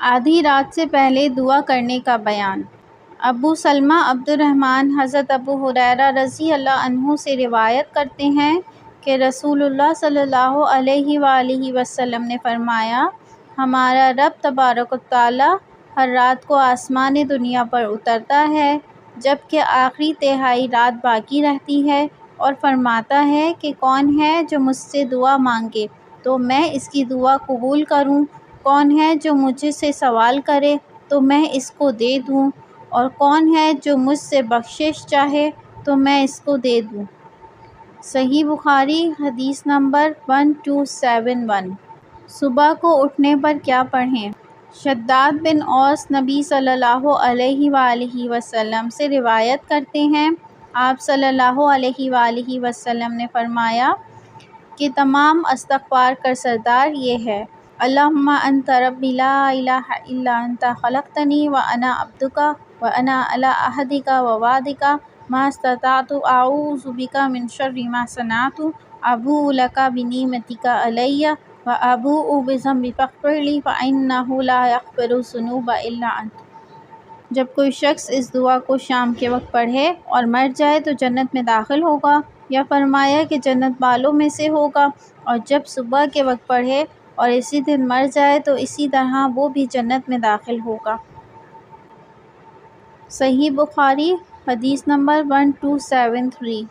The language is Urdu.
آدھی رات سے پہلے دعا کرنے کا بیان۔ ابو سلمہ عبد الرحمن حضرت ابو ہریرہ رضی اللہ عنہ سے روایت کرتے ہیں کہ رسول اللہ صلی اللہ علیہ وآلہ وسلم نے فرمایا، ہمارا رب تبارک و تعالیٰ ہر رات کو آسمان دنیا پر اترتا ہے جبکہ آخری تہائی رات باقی رہتی ہے اور فرماتا ہے کہ کون ہے جو مجھ سے دعا مانگے تو میں اس کی دعا قبول کروں، کون ہے جو مجھ سے سوال کرے تو میں اس کو دے دوں، اور کون ہے جو مجھ سے بخشش چاہے تو میں اس کو دے دوں۔ صحیح بخاری حدیث نمبر 1271۔ صبح کو اٹھنے پر کیا پڑھیں؟ شداد بن اوس نبی صلی اللہ علیہ وآلہ وسلم سے روایت کرتے ہیں، آپ صلی اللہ علیہ وآلہ وسلم نے فرمایا کہ تمام استغفار کا سردار یہ ہے: اللہم انت ربی لا الہ الا انت خلقتنی وانا عبدک وانا علی عہدک ووعدک ما استطعت اعوذ بک من شر ما صنعت ابوء لک بنعمتک علی وابوء بذنبی فاغفر لی فانہ لا یغفر الذنوب الا انت۔ جب کوئی شخص اس دعا کو شام کے وقت پڑھے اور مر جائے تو جنت میں داخل ہوگا، یا فرمایا کہ جنت والوں میں سے ہوگا، اور جب صبح کے وقت پڑھے اور اسی دن مر جائے تو اسی طرح وہ بھی جنت میں داخل ہوگا۔ صحیح بخاری حدیث نمبر 1273۔